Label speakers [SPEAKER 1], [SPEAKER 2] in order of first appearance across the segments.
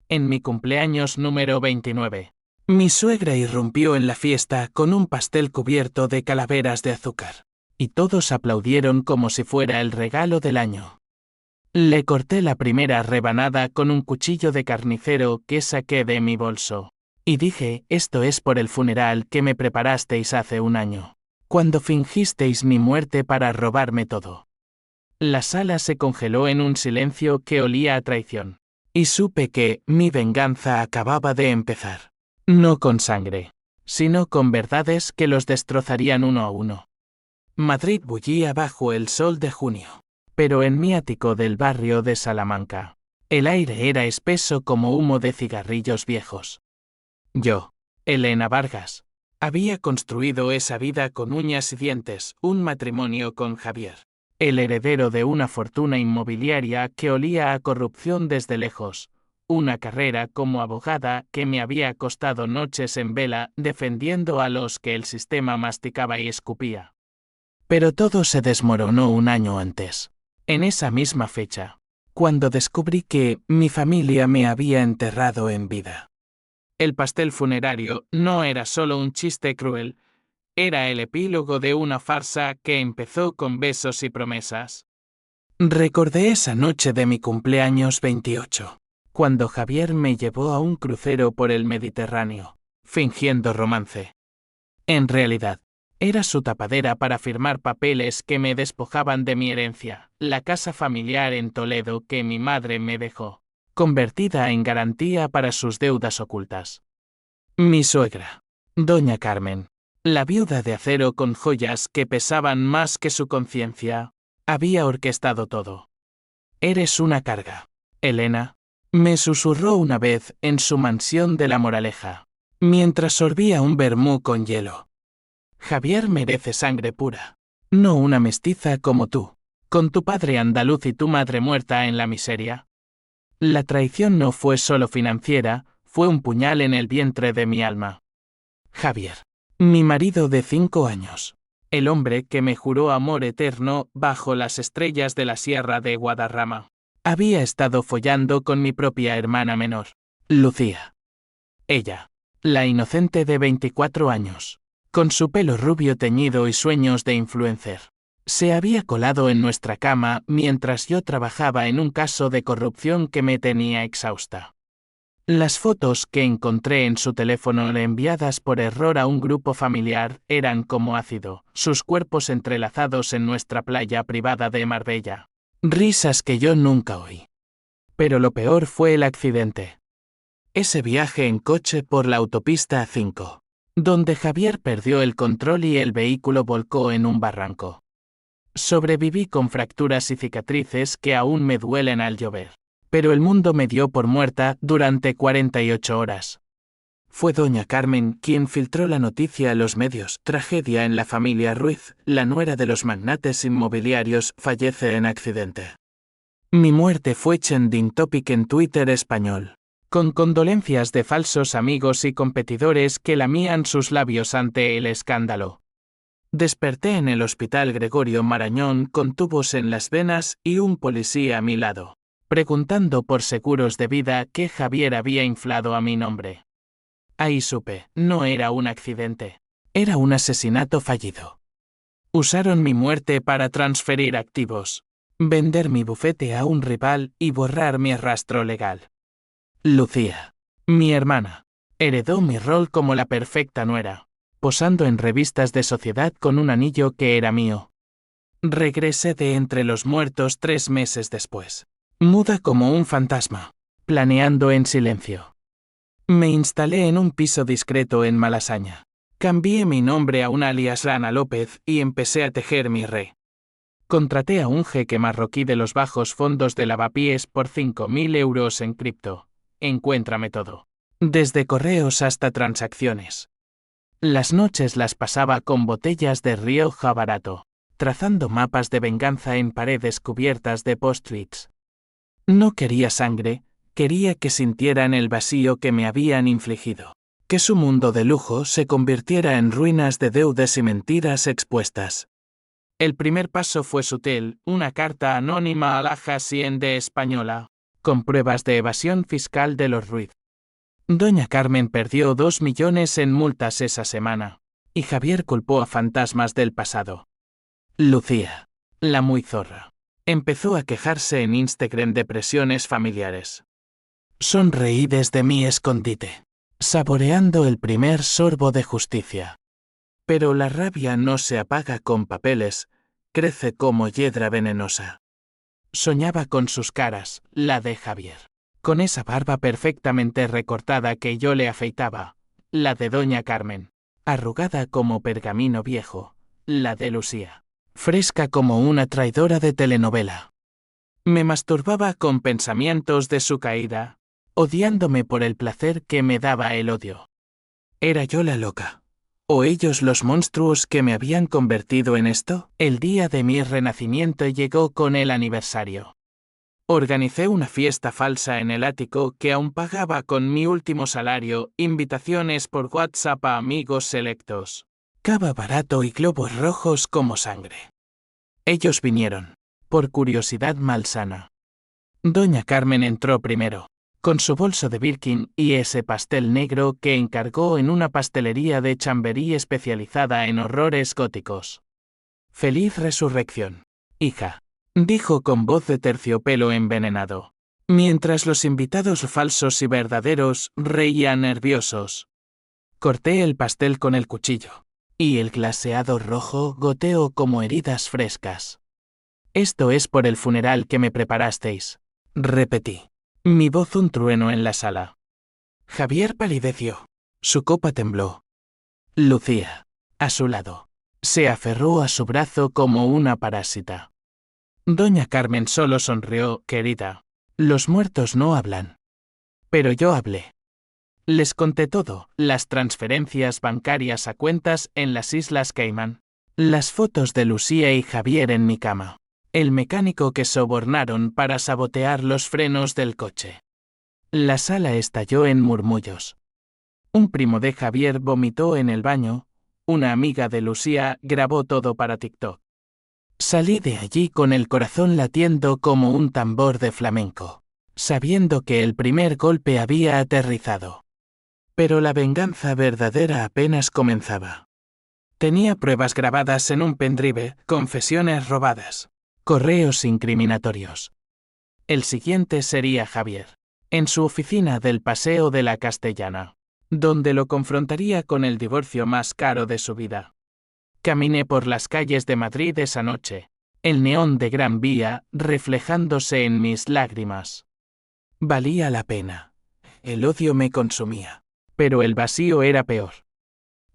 [SPEAKER 1] en mi cumpleaños número 29. Mi suegra irrumpió en la fiesta con un pastel cubierto de calaveras de azúcar, y todos aplaudieron como si fuera el regalo del año. Le corté la primera rebanada con un cuchillo de carnicero que saqué de mi bolso, y dije: esto es por el funeral que me preparasteis hace un año, cuando fingisteis mi muerte para robarme todo. La sala se congeló en un silencio que olía a traición, y supe que mi venganza acababa de empezar. No con sangre, sino con verdades que los destrozarían uno a uno. Madrid bullía bajo el sol de junio, pero en mi ático del barrio de Salamanca, el aire era espeso como humo de cigarrillos viejos. Yo, Elena Vargas, había construido esa vida con uñas y dientes, un matrimonio con Javier, el heredero de una fortuna inmobiliaria que olía a corrupción desde lejos, una carrera como abogada que me había costado noches en vela defendiendo a los que el sistema masticaba y escupía. Pero todo se desmoronó un año antes, en esa misma fecha, cuando descubrí que mi familia me había enterrado en vida. El pastel funerario no era solo un chiste cruel, era el epílogo de una farsa que empezó con besos y promesas. Recordé esa noche de mi cumpleaños 28, cuando Javier me llevó a un crucero por el Mediterráneo, fingiendo romance. En realidad, era su tapadera para firmar papeles que me despojaban de mi herencia, la casa familiar en Toledo que mi madre me dejó, convertida en garantía para sus deudas ocultas. Mi suegra, doña Carmen, la viuda de acero con joyas que pesaban más que su conciencia, había orquestado todo. «Eres una carga, Elena», me susurró una vez en su mansión de La Moraleja, mientras sorbía un vermú con hielo. Javier merece sangre pura, no una mestiza como tú, con tu padre andaluz y tu madre muerta en la miseria. La traición no fue solo financiera, fue un puñal en el vientre de mi alma. Javier, mi marido de 5 años, el hombre que me juró amor eterno bajo las estrellas de la Sierra de Guadarrama, había estado follando con mi propia hermana menor, Lucía. Ella, la inocente de 24 años, con su pelo rubio teñido y sueños de influencer, se había colado en nuestra cama mientras yo trabajaba en un caso de corrupción que me tenía exhausta. Las fotos que encontré en su teléfono enviadas por error a un grupo familiar eran como ácido, sus cuerpos entrelazados en nuestra playa privada de Marbella. Risas que yo nunca oí. Pero lo peor fue el accidente. Ese viaje en coche por la autopista A5, donde Javier perdió el control y el vehículo volcó en un barranco. Sobreviví con fracturas y cicatrices que aún me duelen al llover. Pero el mundo me dio por muerta durante 48 horas. Fue doña Carmen quien filtró la noticia a los medios. Tragedia en la familia Ruiz, la nuera de los magnates inmobiliarios fallece en accidente. Mi muerte fue trending topic en Twitter español, con condolencias de falsos amigos y competidores que lamían sus labios ante el escándalo. Desperté en el hospital Gregorio Marañón con tubos en las venas y un policía a mi lado, preguntando por seguros de vida que Javier había inflado a mi nombre. Ahí supe, no era un accidente, era un asesinato fallido. Usaron mi muerte para transferir activos, vender mi bufete a un rival y borrar mi rastro legal. Lucía, mi hermana, heredó mi rol como la perfecta nuera, posando en revistas de sociedad con un anillo que era mío. Regresé de entre los muertos 3 meses después, muda como un fantasma, planeando en silencio. Me instalé en un piso discreto en Malasaña. Cambié mi nombre a un alias Rana López y empecé a tejer mi re. Contraté a un jeque marroquí de los bajos fondos de Lavapiés por 5.000 euros en cripto. Encuéntrame todo, desde correos hasta transacciones. Las noches las pasaba con botellas de Rioja barato, trazando mapas de venganza en paredes cubiertas de post-its. No quería sangre, quería que sintieran el vacío que me habían infligido, que su mundo de lujo se convirtiera en ruinas de deudas y mentiras expuestas. El primer paso fue sutil, una carta anónima a la Hacienda española, con pruebas de evasión fiscal de los Ruiz. Doña Carmen perdió 2 millones en multas esa semana, y Javier culpó a fantasmas del pasado. Lucía, la muy zorra, empezó a quejarse en Instagram de presiones familiares. Sonreí desde mi escondite, saboreando el primer sorbo de justicia. Pero la rabia no se apaga con papeles, crece como hiedra venenosa. Soñaba con sus caras, la de Javier, con esa barba perfectamente recortada que yo le afeitaba, la de Doña Carmen, arrugada como pergamino viejo, la de Lucía, fresca como una traidora de telenovela. Me masturbaba con pensamientos de su caída, odiándome por el placer que me daba el odio. ¿Era yo la loca? ¿O ellos los monstruos que me habían convertido en esto? El día de mi renacimiento llegó con el aniversario. Organicé una fiesta falsa en el ático que aún pagaba con mi último salario, invitaciones por WhatsApp a amigos selectos. Cava barato y globos rojos como sangre. Ellos vinieron, por curiosidad malsana. Doña Carmen entró primero, con su bolso de Birkin y ese pastel negro que encargó en una pastelería de Chamberí especializada en horrores góticos. «Feliz resurrección, hija», dijo con voz de terciopelo envenenado, mientras los invitados falsos y verdaderos reían nerviosos. Corté el pastel con el cuchillo, y el glaseado rojo goteó como heridas frescas. «Esto es por el funeral que me preparasteis», repetí. Mi voz un trueno en la sala. Javier palideció. Su copa tembló. Lucía, a su lado, se aferró a su brazo como una parásita. Doña Carmen solo sonrió, querida. Los muertos no hablan. Pero yo hablé. Les conté todo, las transferencias bancarias a cuentas en las Islas Caimán, las fotos de Lucía y Javier en mi cama. El mecánico que sobornaron para sabotear los frenos del coche. La sala estalló en murmullos. Un primo de Javier vomitó en el baño, una amiga de Lucía grabó todo para TikTok. Salí de allí con el corazón latiendo como un tambor de flamenco, sabiendo que el primer golpe había aterrizado. Pero la venganza verdadera apenas comenzaba. Tenía pruebas grabadas en un pendrive, confesiones robadas. Correos incriminatorios. El siguiente sería Javier, en su oficina del Paseo de la Castellana, donde lo confrontaría con el divorcio más caro de su vida. Caminé por las calles de Madrid esa noche, el neón de Gran Vía reflejándose en mis lágrimas. Valía la pena. El odio me consumía, pero el vacío era peor.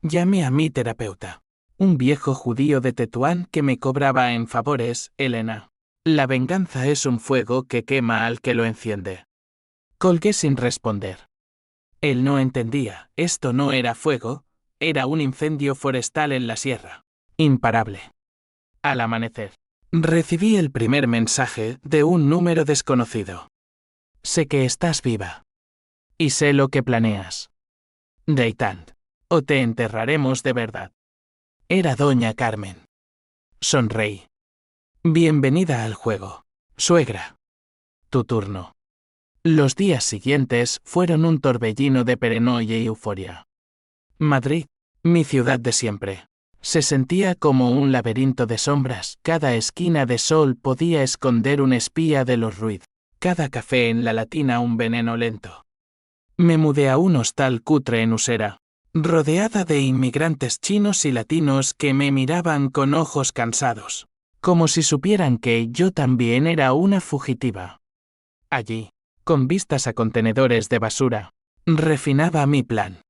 [SPEAKER 1] Llamé a mi terapeuta. Un viejo judío de Tetuán que me cobraba en favores, Elena. La venganza es un fuego que quema al que lo enciende. Colgué sin responder. Él no entendía, esto no era fuego, era un incendio forestal en la sierra. Imparable. Al amanecer, recibí el primer mensaje de un número desconocido. Sé que estás viva. Y sé lo que planeas. Deitant. O te enterraremos de verdad. Era Doña Carmen. Sonreí. Bienvenida al juego, suegra. Tu turno. Los días siguientes fueron un torbellino de paranoia y euforia. Madrid, mi ciudad de siempre, se sentía como un laberinto de sombras. Cada esquina de sol podía esconder un espía de los Ruiz. Cada café en la Latina un veneno lento. Me mudé a un hostal cutre en Usera, rodeada de inmigrantes chinos y latinos que me miraban con ojos cansados, como si supieran que yo también era una fugitiva. Allí, con vistas a contenedores de basura, refinaba mi plan.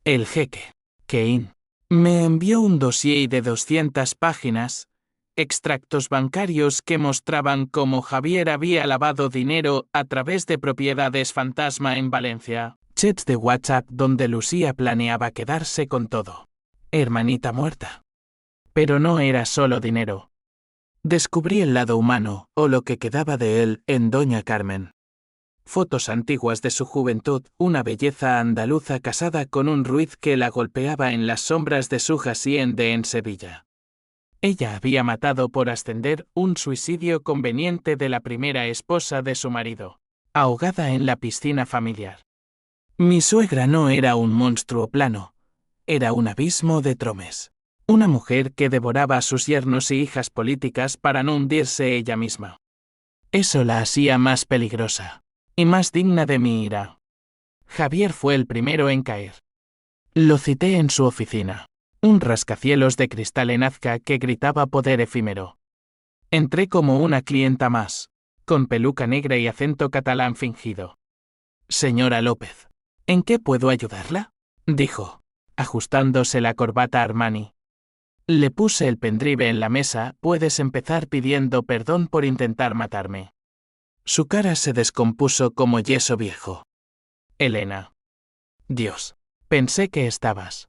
[SPEAKER 1] El jeque, Kein, me envió un dossier de 200 páginas, extractos bancarios que mostraban cómo Javier había lavado dinero a través de propiedades fantasma en Valencia. Chats de WhatsApp donde Lucía planeaba quedarse con todo. Hermanita muerta. Pero no era solo dinero. Descubrí el lado humano, o lo que quedaba de él, en Doña Carmen. Fotos antiguas de su juventud, una belleza andaluza casada con un Ruiz que la golpeaba en las sombras de su hacienda en Sevilla. Ella había matado por ascender, un suicidio conveniente de la primera esposa de su marido. ahogada en la piscina familiar. Mi suegra no era un monstruo plano, era un abismo de tromes. Una mujer que devoraba a sus yernos y hijas políticas para no hundirse ella misma. Eso la hacía más peligrosa y más digna de mi ira. Javier fue el primero en caer. Lo cité en su oficina. Un rascacielos de cristal en Nazca que gritaba poder efímero. Entré como una clienta más, con peluca negra y acento catalán fingido. Señora López, ¿en qué puedo ayudarla?, dijo, ajustándose la corbata Armani. Le puse el pendrive en la mesa. Puedes empezar pidiendo perdón por intentar matarme. Su cara se descompuso como yeso viejo. Elena. Dios, pensé que estabas.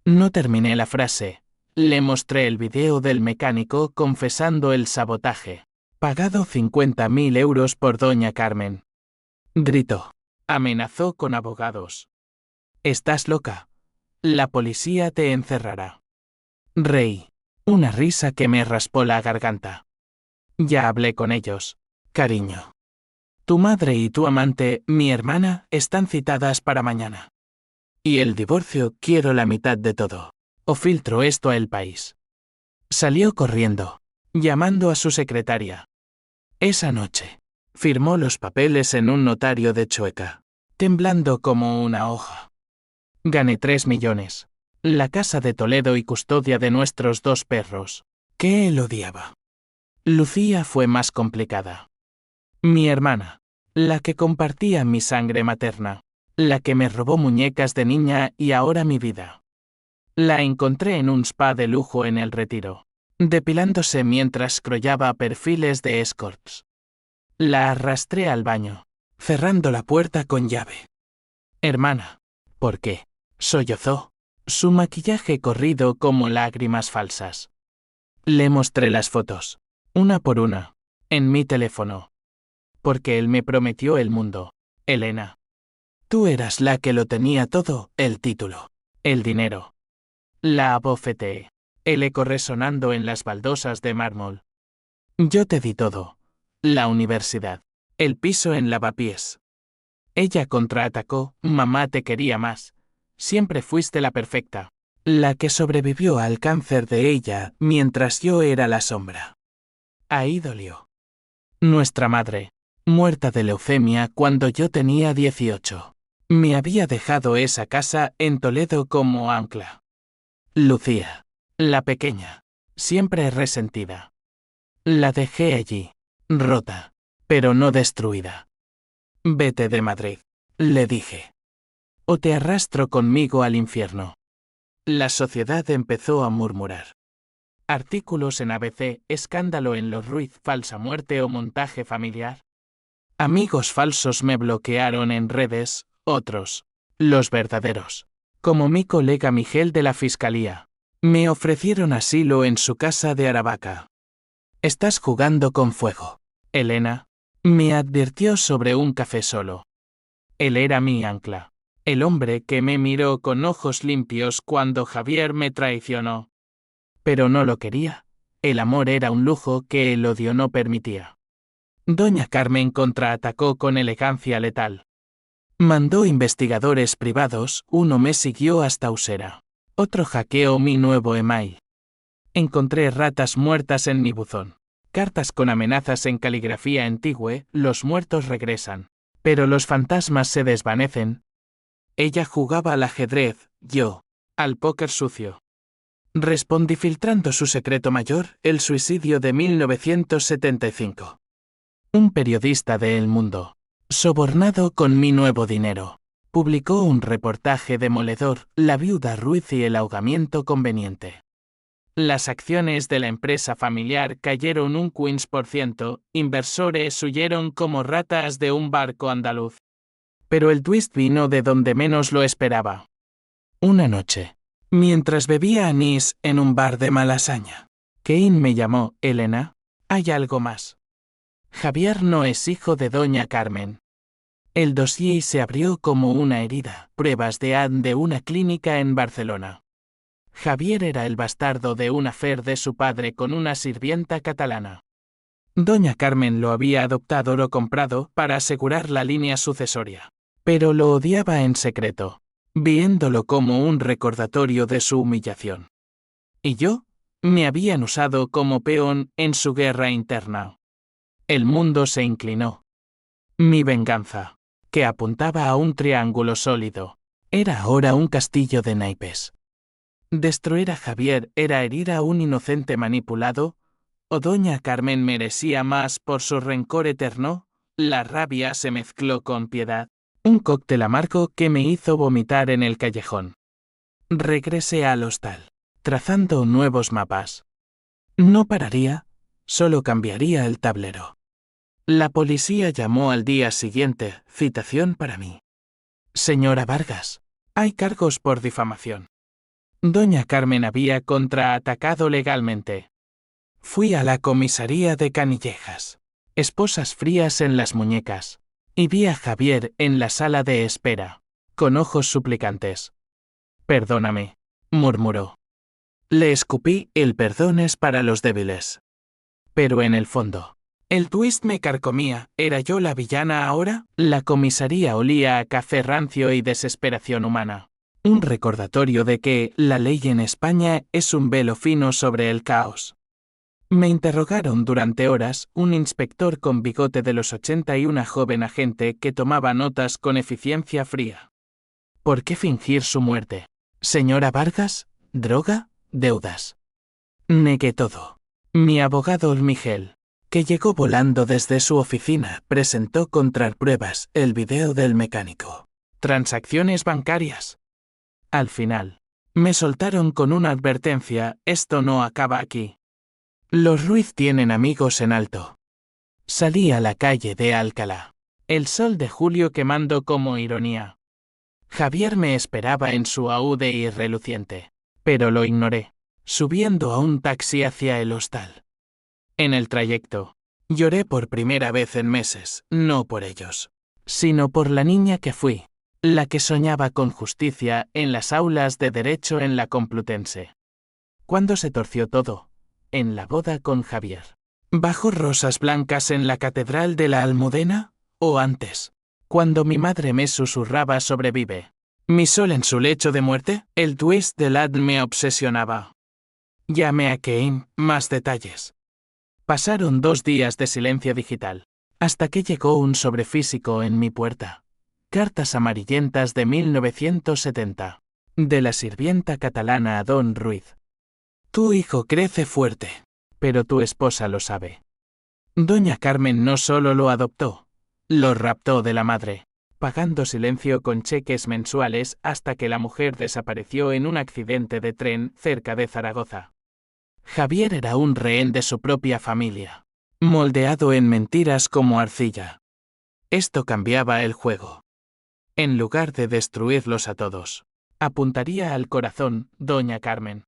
[SPEAKER 1] No terminé la frase. Le mostré el video del mecánico confesando el sabotaje. Pagado 50.000 euros por doña Carmen. Gritó. Amenazó con abogados. Estás loca. La policía te encerrará. Reí. Una risa que me raspó la garganta. Ya hablé con ellos, cariño. Tu madre y tu amante, mi hermana, están citadas para mañana. Y el divorcio, quiero la mitad de todo. O filtro esto a El País. Salió corriendo, llamando a su secretaria. Esa noche, firmó los papeles en un notario de Chueca, temblando como una hoja. Gané 3 millones. La casa de Toledo y custodia de nuestros 2 perros, que él odiaba. Lucía fue más complicada. Mi hermana, la que compartía mi sangre materna, la que me robó muñecas de niña y ahora mi vida. La encontré en un spa de lujo en El Retiro, depilándose mientras scrollaba perfiles de escorts. La arrastré al baño, cerrando la puerta con llave. Hermana, ¿por qué?, sollozó, su maquillaje corrido como lágrimas falsas. Le mostré las fotos, una por una, en mi teléfono. Porque él me prometió el mundo, Elena. Tú eras la que lo tenía todo, el título, el dinero. La abofeteé, el eco resonando en las baldosas de mármol. Yo te di todo, la universidad, el piso en Lavapiés. Ella contraatacó, mamá te quería más. Siempre fuiste la perfecta, la que sobrevivió al cáncer de ella mientras yo era la sombra. Ahí dolió. Nuestra madre, muerta de leucemia cuando yo tenía 18, me había dejado esa casa en Toledo como ancla. Lucía, la pequeña, siempre resentida. La dejé allí, rota, pero no destruida. Vete de Madrid, le dije. O te arrastro conmigo al infierno. La sociedad empezó a murmurar. Artículos en ABC, escándalo en Los Ruiz, falsa muerte o montaje familiar. Amigos falsos me bloquearon en redes, otros, los verdaderos, como mi colega Miguel de la Fiscalía, me ofrecieron asilo en su casa de Aravaca. Estás jugando con fuego, Elena, me advirtió sobre un café solo. Él era mi ancla. El hombre que me miró con ojos limpios cuando Javier me traicionó. Pero no lo quería. El amor era un lujo que el odio no permitía. Doña Carmen contraatacó con elegancia letal. Mandó investigadores privados, uno me siguió hasta Usera. Otro hackeó mi nuevo email. Encontré ratas muertas en mi buzón. Cartas con amenazas en caligrafía antigua, los muertos regresan. Pero los fantasmas se desvanecen. Ella jugaba al ajedrez, yo, al póker sucio. Respondí filtrando su secreto mayor, el suicidio de 1975. Un periodista de El Mundo, sobornado con mi nuevo dinero, publicó un reportaje demoledor, La viuda Ruiz y el ahogamiento conveniente. Las acciones de la empresa familiar cayeron un 15%, inversores huyeron como ratas de un barco andaluz. Pero el twist vino de donde menos lo esperaba. Una noche, mientras bebía anís en un bar de Malasaña, Kane me llamó, Elena, hay algo más. Javier no es hijo de doña Carmen. El dossier se abrió como una herida, pruebas de ADN de una clínica en Barcelona. Javier era el bastardo de un affair de su padre con una sirvienta catalana. Doña Carmen lo había adoptado o comprado para asegurar la línea sucesoria. Pero lo odiaba en secreto, viéndolo como un recordatorio de su humillación. Y yo, me habían usado como peón en su guerra interna. El mundo se inclinó. Mi venganza, que apuntaba a un triángulo sólido, era ahora un castillo de naipes. Destruir a Javier era herir a un inocente manipulado, o doña Carmen merecía más por su rencor eterno. La rabia se mezcló con piedad, un cóctel amargo que me hizo vomitar en el callejón. Regresé al hostal, trazando nuevos mapas. No pararía, solo cambiaría el tablero. La policía llamó al día siguiente, citación para mí. Señora Vargas, hay cargos por difamación. Doña Carmen había contraatacado legalmente. Fui a la comisaría de Canillejas, esposas frías en las muñecas, y vi a Javier en la sala de espera, con ojos suplicantes. Perdóname, murmuró. Le escupí, el perdón es para los débiles. Pero en el fondo, el twist me carcomía. ¿Era yo la villana ahora? La comisaría olía a café rancio y desesperación humana. Un recordatorio de que la ley en España es un velo fino sobre el caos. Me interrogaron durante horas un inspector con bigote de los 80 y una joven agente que tomaba notas con eficiencia fría. ¿Por qué fingir su muerte? Señora Vargas, droga, deudas. Negué todo. Mi abogado Miguel, que llegó volando desde su oficina, presentó contrapruebas, el video del mecánico. Transacciones bancarias. Al final, me soltaron con una advertencia: esto no acaba aquí. Los Ruiz tienen amigos en alto. Salí a la calle de Alcalá, el sol de julio quemando como ironía. Javier me esperaba en su Audi reluciente, pero lo ignoré, subiendo a un taxi hacia el hostal. En el trayecto, lloré por primera vez en meses, no por ellos, sino por la niña que fui, la que soñaba con justicia en las aulas de Derecho en la Complutense. ¿Cuándo se torció todo? En la boda con Javier. ¿Bajo rosas blancas en la Catedral de la Almudena? ¿O antes? Cuando mi madre me susurraba sobrevive. ¿Mi sol en su lecho de muerte? El twist del ad me obsesionaba. Llamé a Kane, más detalles. Pasaron 2 días de silencio digital, hasta que llegó un sobre físico en mi puerta. Cartas amarillentas de 1970. De la sirvienta catalana a Don Ruiz. Tu hijo crece fuerte, pero tu esposa lo sabe. Doña Carmen no solo lo adoptó, lo raptó de la madre, pagando silencio con cheques mensuales hasta que la mujer desapareció en un accidente de tren cerca de Zaragoza. Javier era un rehén de su propia familia, moldeado en mentiras como arcilla. Esto cambiaba el juego. En lugar de destruirlos a todos, apuntaría al corazón, doña Carmen.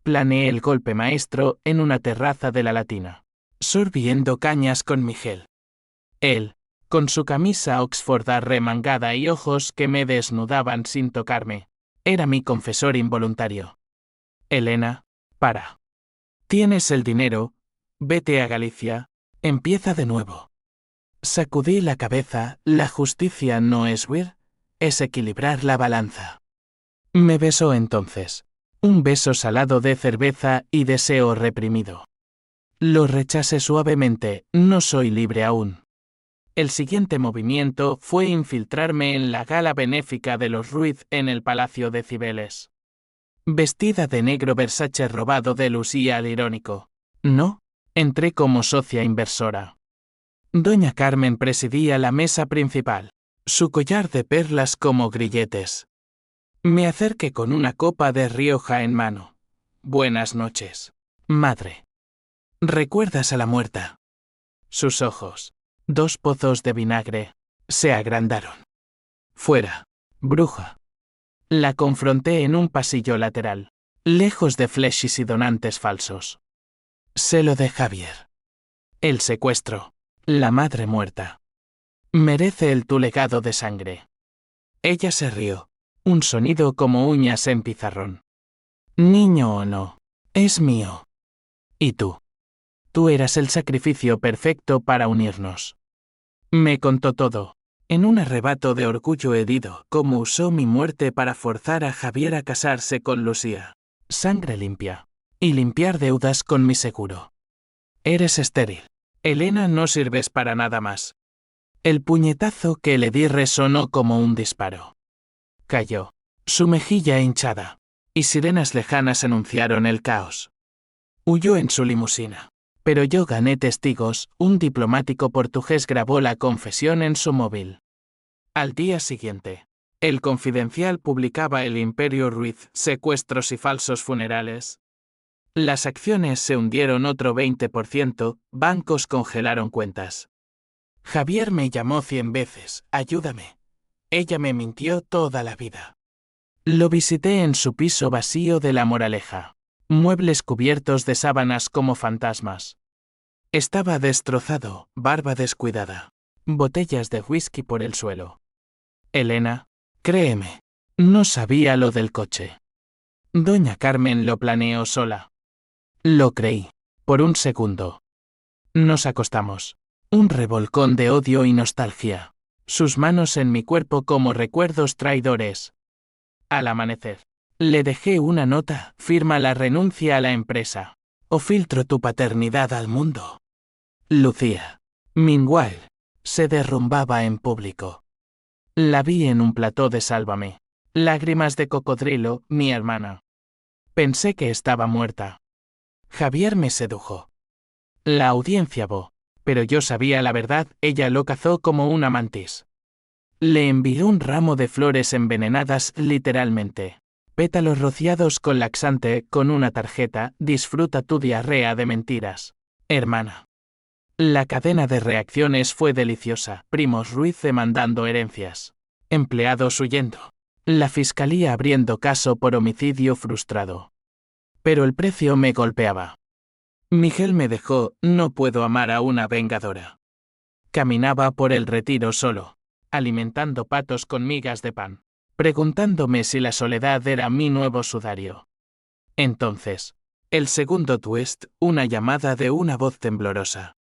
[SPEAKER 1] Planeé el golpe maestro en una terraza de la Latina, sorbiendo cañas con Miguel. Él, con su camisa Oxford arremangada y ojos que me desnudaban sin tocarme, era mi confesor involuntario. Elena, para. Tienes el dinero, vete a Galicia, empieza de nuevo. Sacudí la cabeza, la justicia no es huir, es equilibrar la balanza. Me besó entonces. Un beso salado de cerveza y deseo reprimido. Lo rechacé suavemente, no soy libre aún. El siguiente movimiento fue infiltrarme en la gala benéfica de los Ruiz en el Palacio de Cibeles. Vestida de negro Versace robado de Lucía al irónico. No, entré como socia inversora. Doña Carmen presidía la mesa principal, su collar de perlas como grilletes. Me acerqué con una copa de Rioja en mano. Buenas noches, madre. ¿Recuerdas a la muerta? Sus ojos, 2 pozos de vinagre, se agrandaron. Fuera, bruja. La confronté en un pasillo lateral, lejos de flechis y donantes falsos. Sé lo de Javier. El secuestro, la madre muerta. Merece el tu legado de sangre. Ella se rió. Un sonido como uñas en pizarrón. Niño o no, es mío. ¿Y tú? Tú eras el sacrificio perfecto para unirnos. Me contó todo. En un arrebato de orgullo herido, cómo usó mi muerte para forzar a Javier a casarse con Lucía. Sangre limpia. Y limpiar deudas con mi seguro. Eres estéril. Elena, no sirves para nada más. El puñetazo que le di resonó como un disparo. Cayó. Su mejilla hinchada. Y sirenas lejanas anunciaron el caos. Huyó en su limusina. Pero yo gané testigos, un diplomático portugués grabó la confesión en su móvil. Al día siguiente, El Confidencial publicaba El Imperio Ruiz, secuestros y falsos funerales. Las acciones se hundieron otro 20%, bancos congelaron cuentas. Javier me llamó 100 veces, ayúdame. Ella me mintió toda la vida. Lo visité en su piso vacío de La Moraleja. Muebles cubiertos de sábanas como fantasmas. Estaba destrozado, barba descuidada. Botellas de whisky por el suelo. Elena, créeme, no sabía lo del coche. Doña Carmen lo planeó sola. Lo creí, por un segundo. Nos acostamos. Un revolcón de odio y nostalgia. Sus manos en mi cuerpo como recuerdos traidores. Al amanecer, le dejé una nota, firma la renuncia a la empresa. O filtro tu paternidad al mundo. Lucía. Meanwhile, se derrumbaba en público. La vi en un plató de Sálvame. Lágrimas de cocodrilo, mi hermana. Pensé que estaba muerta. Javier me sedujo. La audiencia vó, pero yo sabía la verdad, ella lo cazó como una mantis. Le envió un ramo de flores envenenadas literalmente. Pétalos rociados con laxante, con una tarjeta, disfruta tu diarrea de mentiras. Hermana. La cadena de reacciones fue deliciosa. Primos Ruiz demandando herencias. Empleados huyendo. La fiscalía abriendo caso por homicidio frustrado. Pero el precio me golpeaba. Miguel me dejó, no puedo amar a una vengadora. Caminaba por el Retiro solo, alimentando patos con migas de pan, preguntándome si la soledad era mi nuevo sudario. Entonces, el segundo twist, una llamada de una voz temblorosa.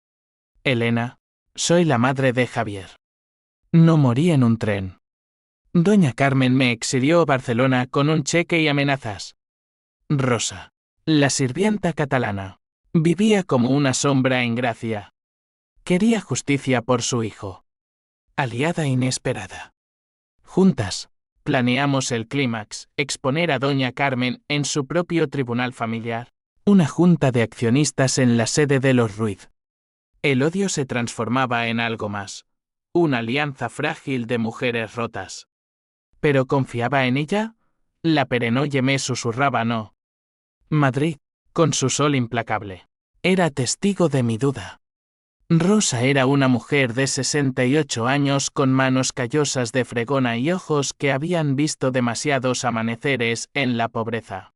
[SPEAKER 1] Elena, soy la madre de Javier. No morí en un tren. Doña Carmen me exilió a Barcelona con un cheque y amenazas. Rosa, la sirvienta catalana, vivía como una sombra en Gracia. Quería justicia por su hijo. Aliada inesperada. Juntas, planeamos el clímax, exponer a Doña Carmen en su propio tribunal familiar. Una junta de accionistas en la sede de los Ruiz. El odio se transformaba en algo más. Una alianza frágil de mujeres rotas. ¿Pero confiaba en ella? La Perenoye me susurraba no. Madrid, con su sol implacable, era testigo de mi duda. Rosa era una mujer de 68 años con manos callosas de fregona y ojos que habían visto demasiados amaneceres en la pobreza.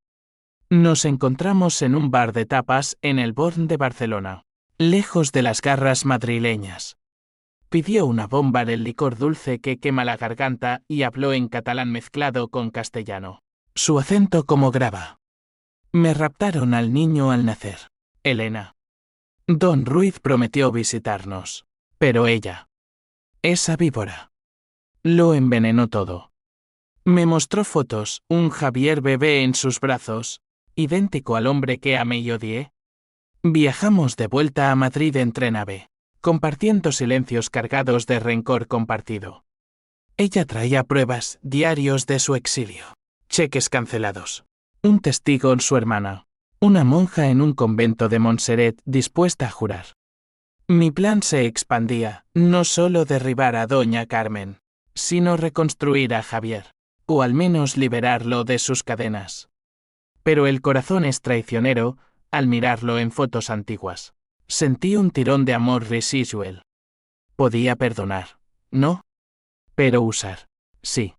[SPEAKER 1] Nos encontramos en un bar de tapas en el Born de Barcelona. Lejos de las garras madrileñas. Pidió una bomba del licor dulce que quema la garganta y habló en catalán mezclado con castellano. Su acento como grava. Me raptaron al niño al nacer. Elena. Don Ruiz prometió visitarnos. Pero ella. Esa víbora. Lo envenenó todo. Me mostró fotos, un Javier bebé en sus brazos, idéntico al hombre que amé y odié. Viajamos de vuelta a Madrid en tren AVE, compartiendo silencios cargados de rencor compartido. Ella traía pruebas, diarios de su exilio, cheques cancelados, un testigo, su hermana, una monja en un convento de Montserrat dispuesta a jurar. Mi plan se expandía, no solo derribar a Doña Carmen, sino reconstruir a Javier, o al menos liberarlo de sus cadenas. Pero el corazón es traicionero. Al mirarlo en fotos antiguas, sentí un tirón de amor residual. Podía perdonar, ¿no? Pero usar, sí.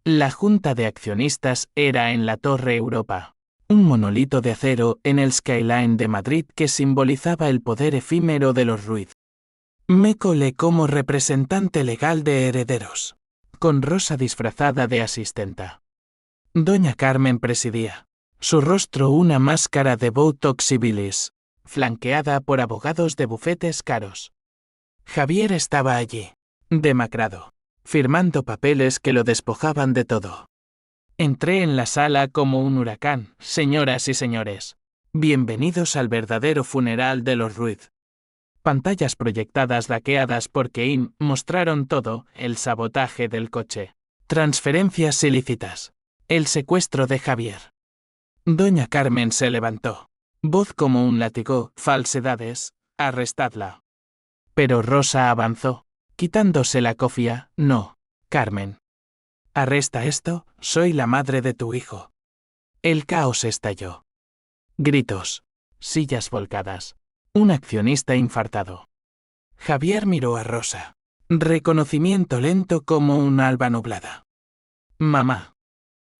[SPEAKER 1] La junta de accionistas era en la Torre Europa, un monolito de acero en el skyline de Madrid que simbolizaba el poder efímero de los Ruiz. Me colé como representante legal de herederos, con Rosa disfrazada de asistenta. Doña Carmen presidía. Su rostro una máscara de Botox y bilis. flanqueada por abogados de bufetes caros. Javier estaba allí, demacrado, firmando papeles que lo despojaban de todo. Entré en la sala como un huracán, señoras y señores. Bienvenidos al verdadero funeral de los Ruiz. Pantallas proyectadas laqueadas por Keane mostraron todo: el sabotaje del coche, transferencias ilícitas, el secuestro de Javier. Doña Carmen se levantó. Voz como un látigo: falsedades, arrestadla. Pero Rosa avanzó, quitándose la cofia: no, Carmen. Arresta esto, soy la madre de tu hijo. El caos estalló. Gritos, sillas volcadas, un accionista infartado. Javier miró a Rosa. Reconocimiento lento como un alba nublada. Mamá.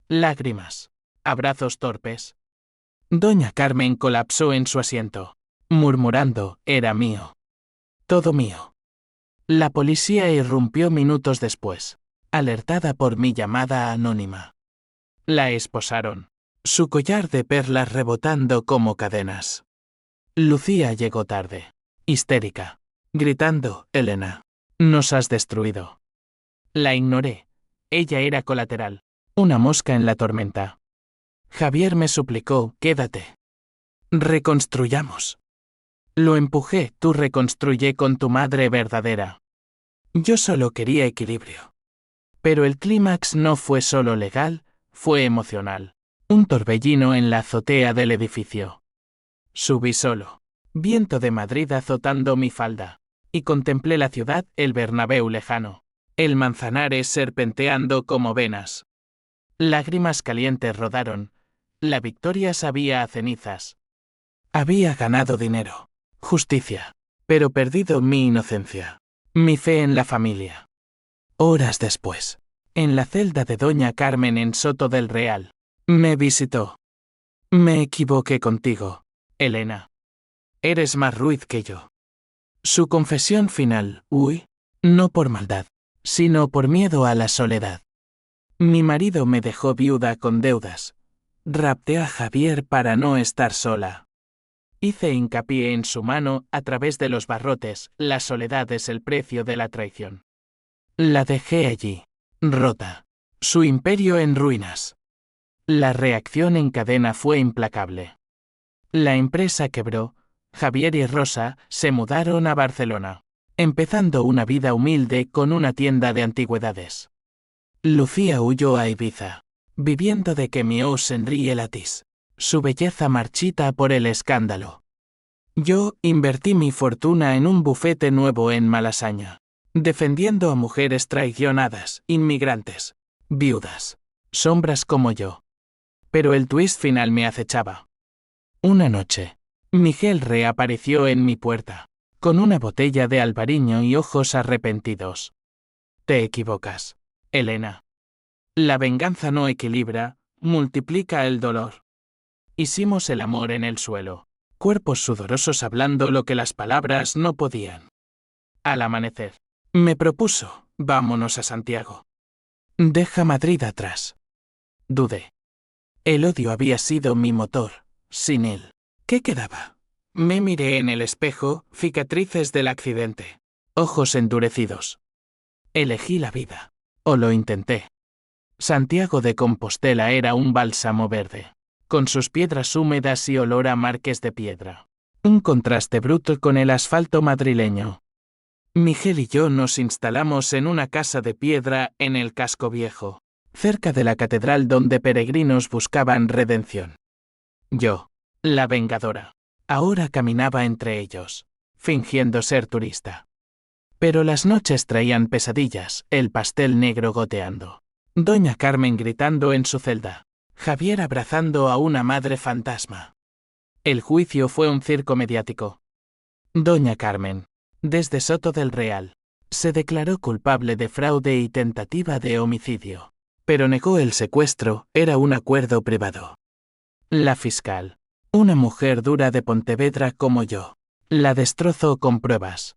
[SPEAKER 1] Lágrimas. Abrazos torpes. Doña Carmen colapsó en su asiento, murmurando: era mío. Todo mío. La policía irrumpió minutos después, alertada por mi llamada anónima. La esposaron, su collar de perlas rebotando como cadenas. Lucía llegó tarde, histérica, gritando: Elena, nos has destruido. La ignoré. Ella era colateral, una mosca en la tormenta. Javier me suplicó: quédate. Reconstruyamos. Lo empujé: tú reconstruye con tu madre verdadera. Yo solo quería equilibrio. Pero el clímax no fue solo legal, fue emocional. Un torbellino en la azotea del edificio. Subí solo. Viento de Madrid azotando mi falda. Y contemplé la ciudad, el Bernabéu lejano. El Manzanares serpenteando como venas. Lágrimas calientes rodaron. La victoria sabía a cenizas. Había ganado dinero, justicia, pero perdido mi inocencia, mi fe en la familia. Horas después, en la celda de Doña Carmen en Soto del Real, me visitó. Me equivoqué contigo, Elena. Eres más Ruiz que yo. Su confesión final: no por maldad, sino por miedo a la soledad. Mi marido me dejó viuda con deudas. Rapté a Javier para no estar sola. Hice hincapié en su mano a través de los barrotes: la soledad es el precio de la traición. La dejé allí, rota, su imperio en ruinas. La reacción en cadena fue implacable. La empresa quebró. Javier y Rosa se mudaron a Barcelona, empezando una vida humilde con una tienda de antigüedades. Lucía huyó a Ibiza, viviendo de que miós en rielatis, su belleza marchita por el escándalo. Yo invertí mi fortuna en un bufete nuevo en Malasaña, defendiendo a mujeres traicionadas, inmigrantes, viudas, sombras como yo. Pero el twist final me acechaba. Una noche, Miguel reapareció en mi puerta, con una botella de albariño y ojos arrepentidos. Te equivocas, Elena. La venganza no equilibra, multiplica el dolor. Hicimos el amor en el suelo, cuerpos sudorosos hablando lo que las palabras no podían. Al amanecer, me propuso: vámonos a Santiago. Deja Madrid atrás. Dudé. El odio había sido mi motor. Sin él, ¿qué quedaba? Me miré en el espejo: cicatrices del accidente, ojos endurecidos. Elegí la vida. O lo intenté. Santiago de Compostela era un bálsamo verde, con sus piedras húmedas y olor a marques de piedra. Un contraste bruto con el asfalto madrileño. Miguel y yo nos instalamos en una casa de piedra en el casco viejo, cerca de la catedral donde peregrinos buscaban redención. Yo, la vengadora, ahora caminaba entre ellos, fingiendo ser turista. Pero las noches traían pesadillas: el pastel negro goteando, Doña Carmen gritando en su celda, Javier abrazando a una madre fantasma. El juicio fue un circo mediático. Doña Carmen, desde Soto del Real, se declaró culpable de fraude y tentativa de homicidio, pero negó el secuestro: era un acuerdo privado. La fiscal, una mujer dura de Pontevedra como yo, la destrozó con pruebas.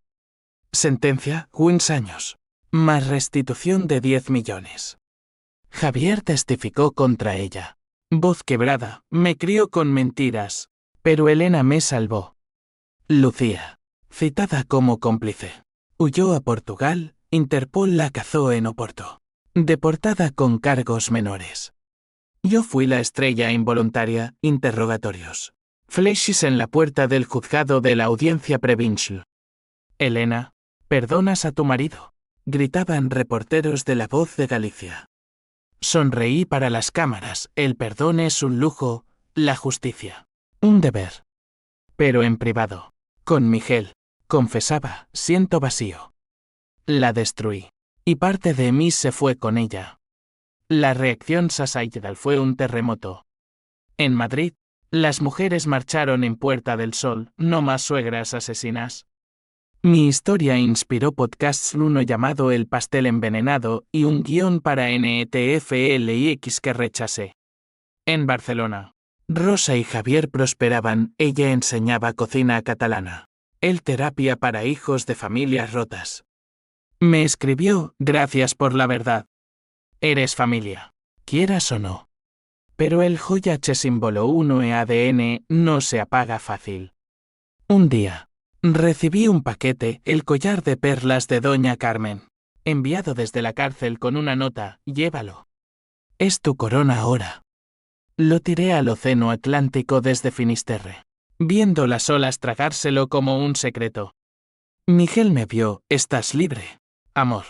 [SPEAKER 1] Sentencia: 15 años, más restitución de 10 millones. Javier testificó contra ella. Voz quebrada: me crió con mentiras, pero Elena me salvó. Lucía, citada como cómplice, huyó a Portugal, Interpol la cazó en Oporto. Deportada con cargos menores. Yo fui la estrella involuntaria, interrogatorios. Flechas en la puerta del juzgado de la audiencia provincial. Elena, ¿perdonas a tu marido?, gritaban reporteros de La Voz de Galicia. Sonreí para las cámaras, el perdón es un lujo, la justicia, un deber. Pero en privado, con Miguel, confesaba, siento vacío. La destruí, y parte de mí se fue con ella. La reacción societal fue un terremoto. En Madrid, las mujeres marcharon en Puerta del Sol, no más suegras asesinas. Mi historia inspiró podcasts, uno llamado El pastel envenenado y un guión para NETFLIX que rechacé. En Barcelona, Rosa y Javier prosperaban, ella enseñaba cocina catalana. Él terapia para hijos de familias rotas. Me escribió, gracias por la verdad. Eres familia, quieras o no. Pero el joya símbolo 1 e ADN no se apaga fácil. Un día, recibí un paquete, el collar de perlas de Doña Carmen, enviado desde la cárcel con una nota, llévalo. Es tu corona ahora. Lo tiré al océano Atlántico desde Finisterre, viendo las olas tragárselo como un secreto. Miguel me vio, estás libre, amor.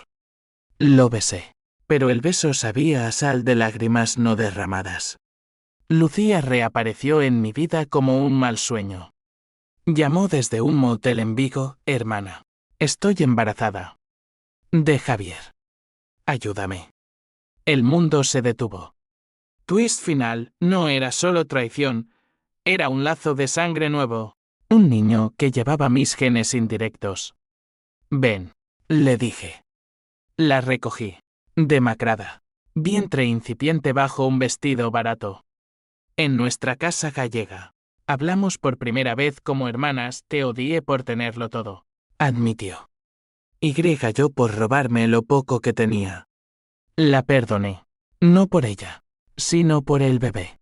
[SPEAKER 1] Lo besé, pero el beso sabía a sal de lágrimas no derramadas. Lucía reapareció en mi vida como un mal sueño. Llamó desde un motel en Vigo, hermana. Estoy embarazada. De Javier. Ayúdame. El mundo se detuvo. Twist final, no era solo traición, era un lazo de sangre nuevo. Un niño que llevaba mis genes indirectos. Ven, le dije. La recogí. Demacrada. Vientre incipiente bajo un vestido barato. En nuestra casa gallega. Hablamos por primera vez como hermanas, te odié por tenerlo todo. Admitió. Y yo por robarme lo poco que tenía. La perdoné. No por ella, sino por el bebé.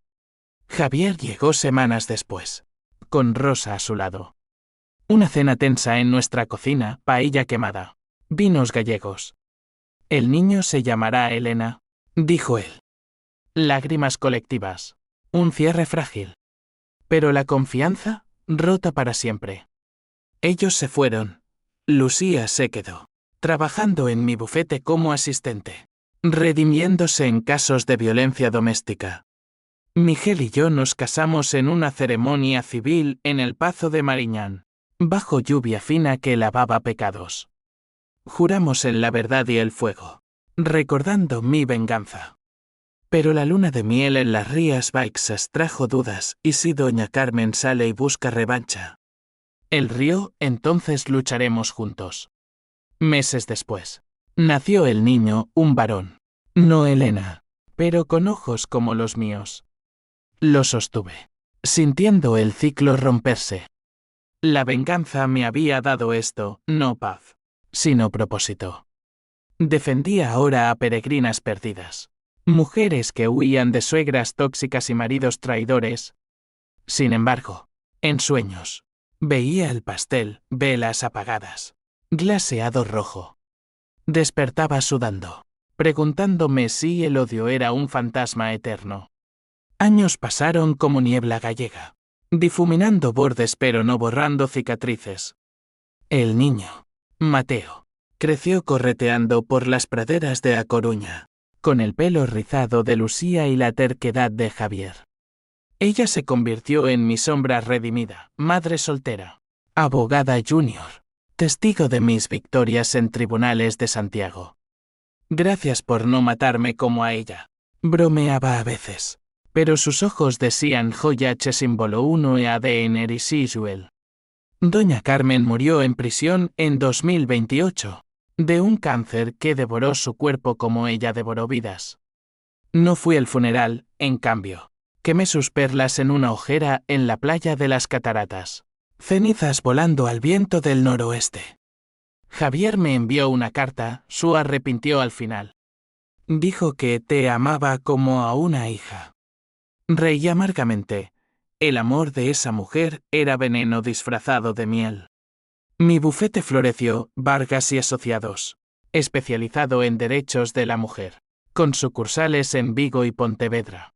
[SPEAKER 1] Javier llegó semanas después, con Rosa a su lado. Una cena tensa en nuestra cocina, paella quemada, vinos gallegos. El niño se llamará Elena, dijo él. Lágrimas colectivas, un cierre frágil. Pero la confianza, rota para siempre. Ellos se fueron. Lucía se quedó, trabajando en mi bufete como asistente, redimiéndose en casos de violencia doméstica. Miguel y yo nos casamos en una ceremonia civil en el Pazo de Mariñán, bajo lluvia fina que lavaba pecados. Juramos en la verdad y el fuego, recordando mi venganza. Pero la luna de miel en las Rías Baixas trajo dudas, y si Doña Carmen sale y busca revancha. El río, entonces lucharemos juntos. Meses después, nació el niño, un varón. No Elena, pero con ojos como los míos. Lo sostuve, sintiendo el ciclo romperse. La venganza me había dado esto, no paz, sino propósito. Defendía ahora a peregrinas perdidas. Mujeres que huían de suegras tóxicas y maridos traidores. Sin embargo, en sueños, veía el pastel, velas apagadas, glaseado rojo. Despertaba sudando, preguntándome si el odio era un fantasma eterno. Años pasaron como niebla gallega, difuminando bordes pero no borrando cicatrices. El niño, Mateo, creció correteando por las praderas de A Coruña, con el pelo rizado de Lucía y la terquedad de Javier. Ella se convirtió en mi sombra redimida, madre soltera, abogada junior, testigo de mis victorias en tribunales de Santiago. Gracias por no matarme como a ella, bromeaba a veces, pero sus ojos decían joya símbolo 1 e ADN Risuel. Doña Carmen murió en prisión en 2028. De un cáncer que devoró su cuerpo como ella devoró vidas. No fui al funeral, en cambio. Quemé sus perlas en una hoguera en la playa de las Cataratas. Cenizas volando al viento del noroeste. Javier me envió una carta, su arrepintió al final. Dijo que te amaba como a una hija. Reí amargamente. El amor de esa mujer era veneno disfrazado de miel. Mi bufete floreció, Vargas y Asociados, especializado en derechos de la mujer, con sucursales en Vigo y Pontevedra.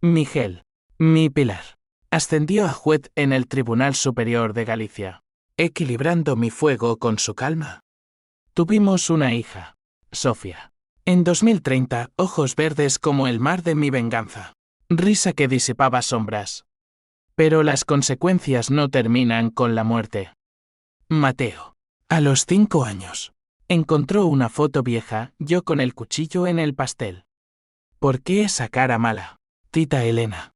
[SPEAKER 1] Miguel, mi pilar, ascendió a juez en el Tribunal Superior de Galicia, equilibrando mi fuego con su calma. Tuvimos una hija, Sofía. En 2030, ojos verdes como el mar de mi venganza. Risa que disipaba sombras. Pero las consecuencias no terminan con la muerte. Mateo, a los 5 años, encontró una foto vieja, yo con el cuchillo en el pastel. ¿Por qué esa cara mala, tita Elena?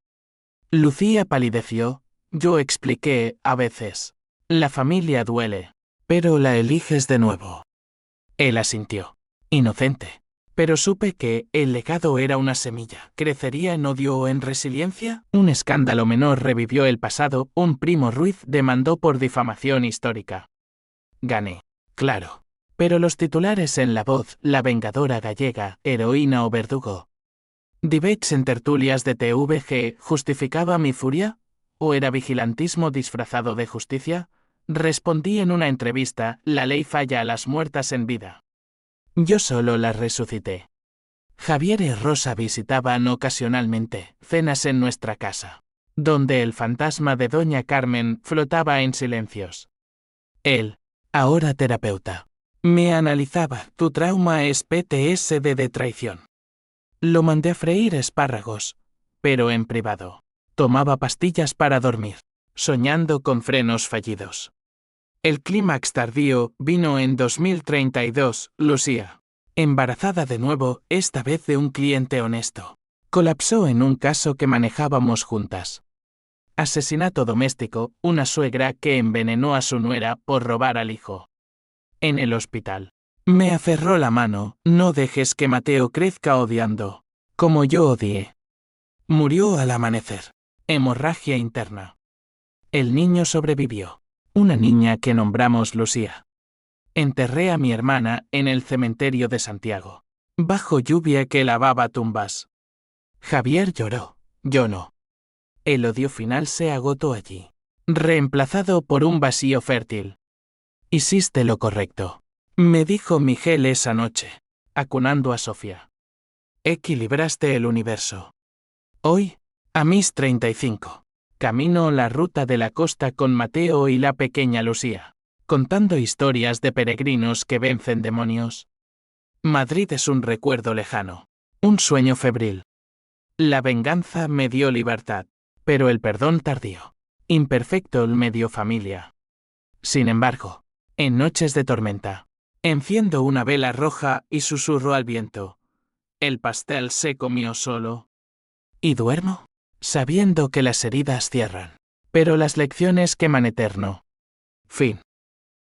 [SPEAKER 1] Lucía palideció, yo expliqué, a veces. La familia duele, pero la eliges de nuevo. Él asintió, inocente. Pero supe que el legado era una semilla. ¿Crecería en odio o en resiliencia? Un escándalo menor revivió el pasado, un primo Ruiz demandó por difamación histórica. Gané, claro. Pero los titulares en La Voz, la vengadora gallega, heroína o verdugo. ¿Debates en tertulias de TVG justificaba mi furia? ¿O era vigilantismo disfrazado de justicia? Respondí en una entrevista, la ley falla a las muertas en vida. Yo solo las resucité. Javier y Rosa visitaban ocasionalmente cenas en nuestra casa, donde el fantasma de Doña Carmen flotaba en silencios. Él, ahora terapeuta, me analizaba, tu trauma es PTSD de traición. Lo mandé a freír espárragos, pero en privado. Tomaba pastillas para dormir, soñando con frenos fallidos. El clímax tardío vino en 2032, Lucía. Embarazada de nuevo, esta vez de un cliente honesto. Colapsó en un caso que manejábamos juntas. Asesinato doméstico, una suegra que envenenó a su nuera por robar al hijo. En el hospital. Me aferró la mano, no dejes que Mateo crezca odiando, como yo odié. Murió al amanecer. Hemorragia interna. El niño sobrevivió. Una niña que nombramos Lucía. Enterré a mi hermana en el cementerio de Santiago, bajo lluvia que lavaba tumbas. Javier lloró, yo no. El odio final se agotó allí, reemplazado por un vacío fértil. Hiciste lo correcto, me dijo Miguel esa noche, acunando a Sofía. Equilibraste el universo. Hoy, a mis 35. Camino la ruta de la costa con Mateo y la pequeña Lucía, contando historias de peregrinos que vencen demonios. Madrid es un recuerdo lejano, un sueño febril. La venganza me dio libertad, pero el perdón tardío, imperfecto me dio familia. Sin embargo, en noches de tormenta, enciendo una vela roja y susurro al viento. El pastel se comió solo. Y duermo, sabiendo que las heridas cierran, pero las lecciones queman eterno. Fin.